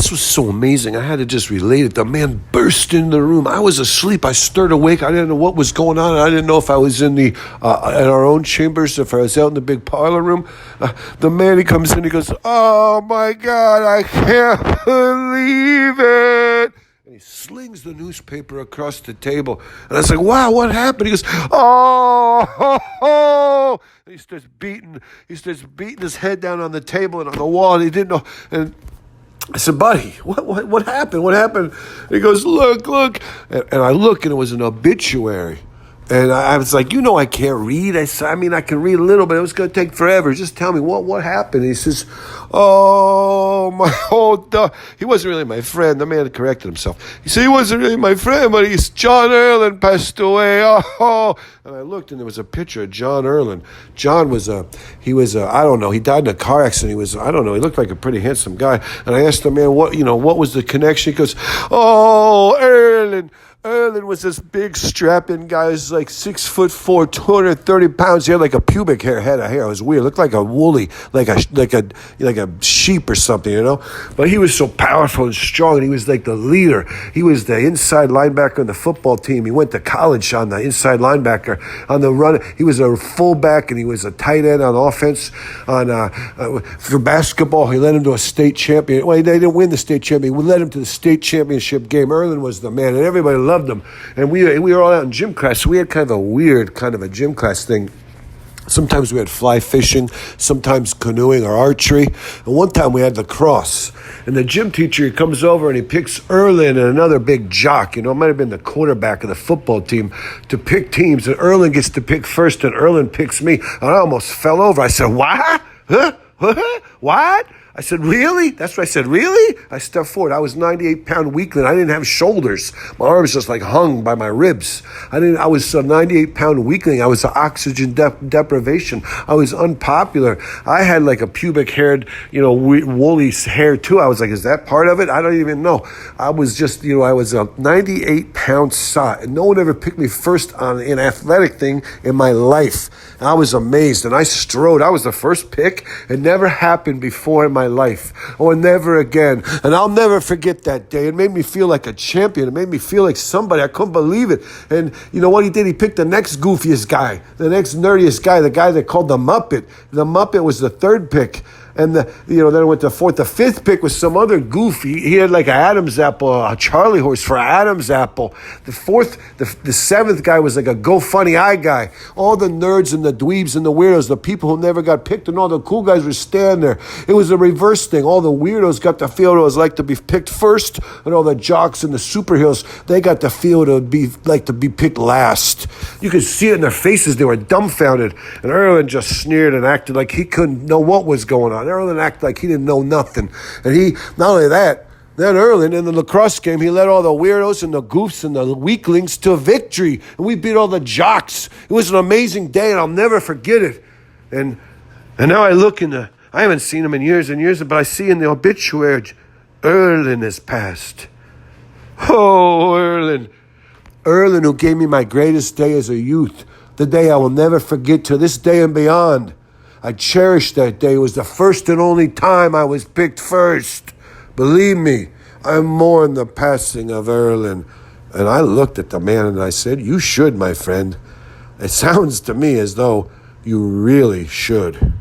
this was so amazing. I had to just relate it. The man burst into the room. I was asleep. I stirred awake. I didn't know what was going on. I didn't know if I was in in our own chambers, if I was out in the big parlor room. The man, he comes in, he goes, "Oh my God, I can't believe it." And he slings the newspaper across the table. And I was like, "Wow, what happened?" He goes, "Oh, ho, ho." And he starts beating his head down on the table and on the wall, and he didn't know. And I said, "Buddy, what happened? What happened?" And he goes, "Look." And I look, and it was an obituary. And I was like, I can't read. I said, I can read a little, but it was going to take forever. Just tell me what happened. And he says, "Oh, my old dog." He wasn't really my friend. The man corrected himself. He said he wasn't really my friend, but John Erlinn passed away. Oh. And I looked, and there was a picture of John Erlinn. John was I don't know, he died in a car accident. He looked like a pretty handsome guy. And I asked the man, what was the connection? He goes, "Oh, Erlinn. Erlinn was this big strapping guy. He was like 6'4", 230 pounds. He had like a pubic head of hair. It was weird. It looked like a woolly, like a sheep or something, But he was so powerful and strong, and he was like the leader. He was the inside linebacker on the football team. He went to college on the inside linebacker on the run. He was a fullback, and he was a tight end on offense. For basketball, he led him to a state champion. Well, they didn't win the state champion. We led him to the state championship game. Erlinn was the man, and everybody loved him. And we were all out in gym class, so we had kind of a weird kind of a gym class thing. Sometimes we had fly fishing, sometimes canoeing or archery. And one time we had lacrosse. And the gym teacher, he comes over and he picks Erlinn and another big jock. It might have been the quarterback of the football team, to pick teams. And Erlinn gets to pick first, and Erlinn picks me. And I almost fell over. I said, "What? Huh? What?" I said, "Really?" That's what I said, "Really?" I stepped forward. I was 98-pound weakling. I didn't have shoulders. My arms just like hung by my ribs. I was a 98-pound weakling. I was oxygen deprivation. I was unpopular. I had like a pubic-haired, woolly hair too. I was like, is that part of it? I don't even know. I was just, I was a 98-pound sot. And no one ever picked me first on an athletic thing in my life. And I was amazed. And I strode. I was the first pick. It never happened before in my life, or never again. And I'll never forget that day. It made me feel like a champion. It made me feel like somebody. I couldn't believe it. And you know what he did? He picked the next goofiest guy, the next nerdiest guy, the guy they called the Muppet. The Muppet was the third pick. And then it went to fourth. The fifth pick was some other goofy. He had like an Adam's apple, a Charlie horse for Adam's apple. The seventh guy was like a Go Funny Eye guy. All the nerds and the dweebs and the weirdos, the people who never got picked, and all the cool guys were standing there. It was a reverse thing. All the weirdos got to feel what it was like to be picked first, and all the jocks and the superheroes, they got to feel what it would be like to be picked last. You could see it in their faces. They were dumbfounded. And Erlinn just sneered and acted like he couldn't know what was going on. Erlinn acted like he didn't know nothing. And not only that, then Erlinn, in the lacrosse game, he led all the weirdos and the goofs and the weaklings to victory. And we beat all the jocks. It was an amazing day, and I'll never forget it. And now I look I haven't seen him in years and years, but I see in the obituary, Erlinn has passed. Oh, Erlinn. Erlinn, who gave me my greatest day as a youth, the day I will never forget to this day and beyond. I cherish that day. It was the first and only time I was picked first. Believe me, I mourn the passing of Erlinn. And I looked at the man and I said, "You should, my friend. It sounds to me as though you really should."